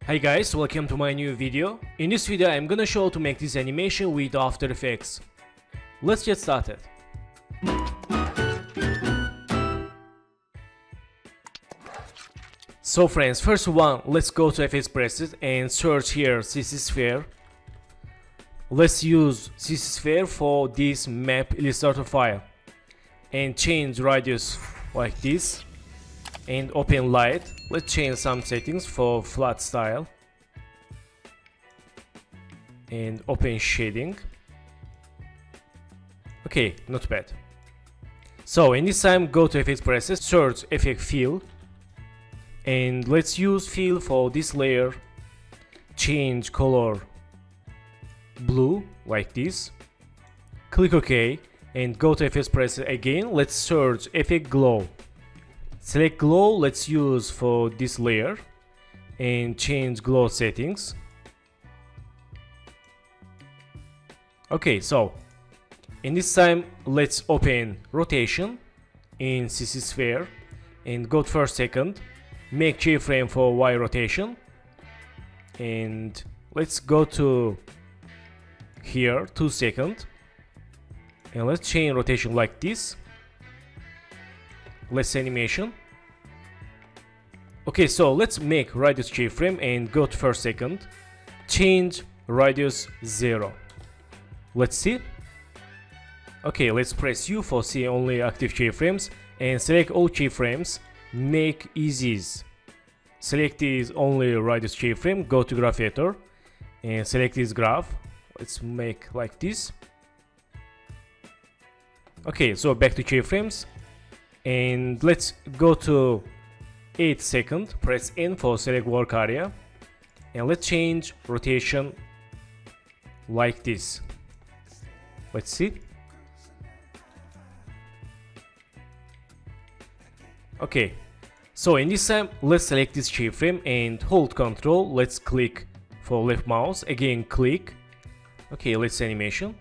Hi guys, welcome to my new video. In this video I'm gonna show to make this animation with After Effects. Let's get started. So friends, first one, let's go to FX Presets and search here CC Sphere. Let's use CC Sphere for this map illustrator file and change radius like this and open light. Let's change some settings for flat style and open shading. Okay, not bad. So in this time go to FX Presets, search Effect Fill and let's use fill for this layer. Change color blue like this. Click OK and go to FX Presets again. Let's search Effect Glow. Select glow, let's use for this layer and change glow settings. Okay, so in this time let's open rotation in CC Sphere and go to first second, make keyframe for Y rotation and let's go to here 2 seconds and let's change rotation like this. Let's animation. Okay, so let's make radius keyframe and go to first second, change radius 0. Let's see. Okay, let's press U for see only active keyframes and select all keyframes, make easies. Select this only radius keyframe, go to graph editor and select this graph. Let's make like this. Okay, so back to keyframes. And let's go to 8 seconds, press N for select work area and let's change rotation like this. Let's see. Okay, so in this time let's select this keyframe and hold Ctrl. Let's click for left mouse, again click. Okay, let's animation.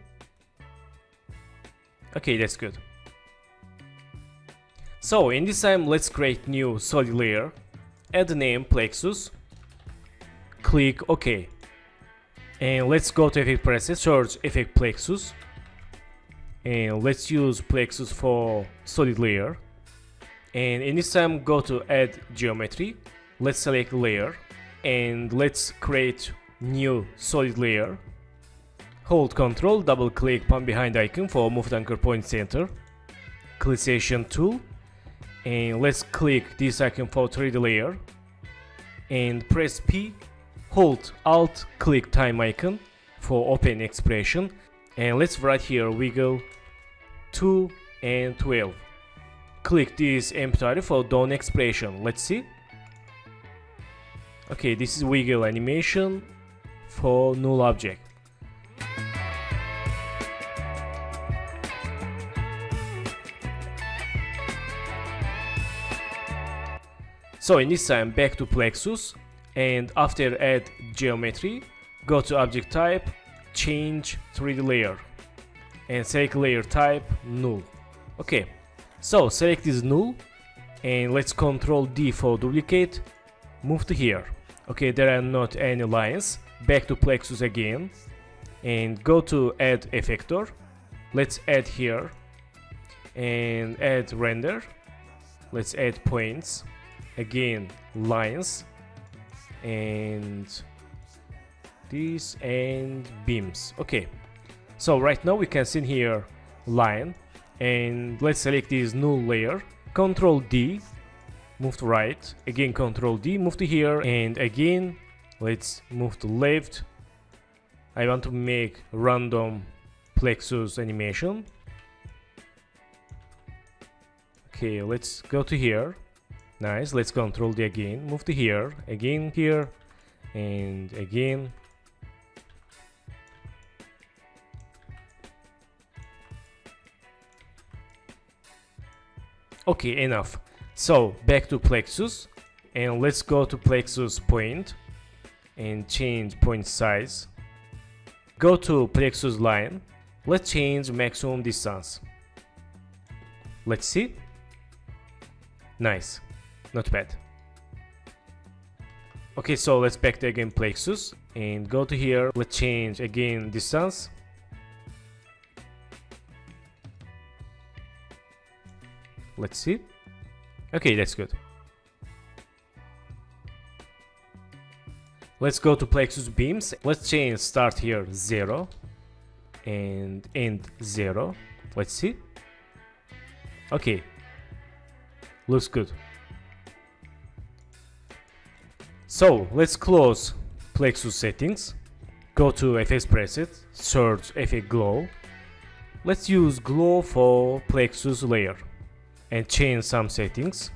Okay, that's good. So in this time let's create new solid layer, add the name plexus, click OK and let's go to Effect Presets, search Effect Plexus and let's use plexus for solid layer and in this time go to add geometry. Let's select layer and let's create new solid layer. Hold Ctrl, double click palm behind icon for move anchor point center, clickation tool and let's click this icon for 3D layer and press P, hold Alt, click time icon for open expression and let's write here wiggle 2 and 12. Click this empty area for done expression. Let's see. Okay, this is wiggle animation for null object. So in this time back to plexus and after add geometry, go to object type, change 3D layer and select layer type null. Okay, so select this null and let's Ctrl D for duplicate, move to here. Okay, there are not any lines. Back to plexus again and go to add effector. Let's add here and add render. Let's add points. Again lines and this and beams. Okay, so right now we can see here line and let's select this null layer, Ctrl D, move to right, again Ctrl D, move to here and again let's move to left. I want to make random plexus animation. Okay, let's go to here. Nice, let's Ctrl D again, move to here, again here, and again. Okay, enough. So back to plexus and let's go to plexus point and change point size. Go to plexus line, let's change maximum distance. Let's see. Nice. Not bad. Okay, so let's back to again plexus and go to here. Let's change again distance. Let's see. Okay, that's good. Let's go to plexus beams. Let's change start here 0 and end 0. Let's see. Okay, looks good. So let's close plexus settings. Go to FX preset, search effect glow. Let's use glow for plexus layer and change some settings.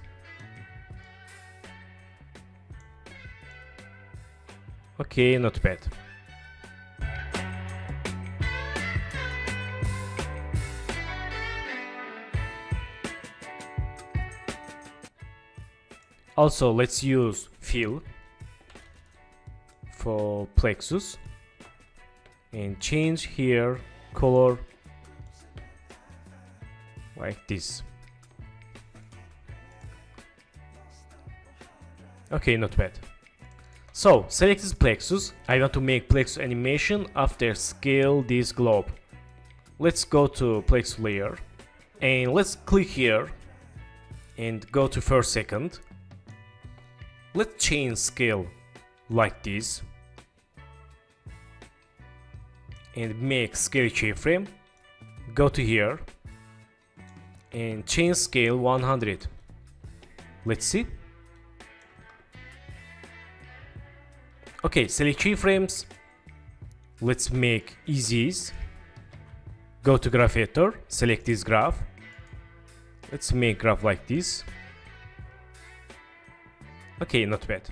Okay, not bad. Also, let's use fill for plexus and change here color like this. Okay, not bad. So select this plexus. I want to make plexus animation after scale this globe. Let's go to plexus layer and let's click here and go to first second. Let's change scale like this and make scale keyframe. Go to here and change scale 100. Let's see. Okay, select keyframes. Let's make easies. Go to graph editor, select this graph. Let's make graph like this. Okay, not bad.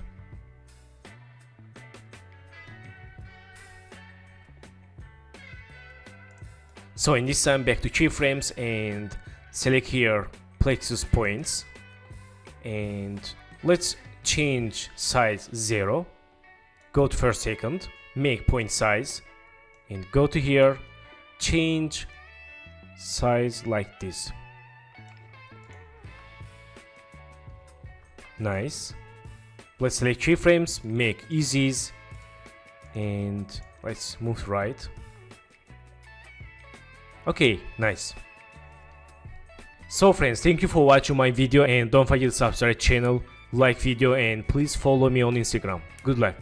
So in this time, back to keyframes and select here plexus points and let's change size 0. Go to first second, make point size and go to here, change size like this. Nice. Let's select keyframes, make easies and let's move right. Okay, nice. So friends, thank you for watching my video and don't forget to subscribe channel, like video and please follow me on Instagram. Good luck.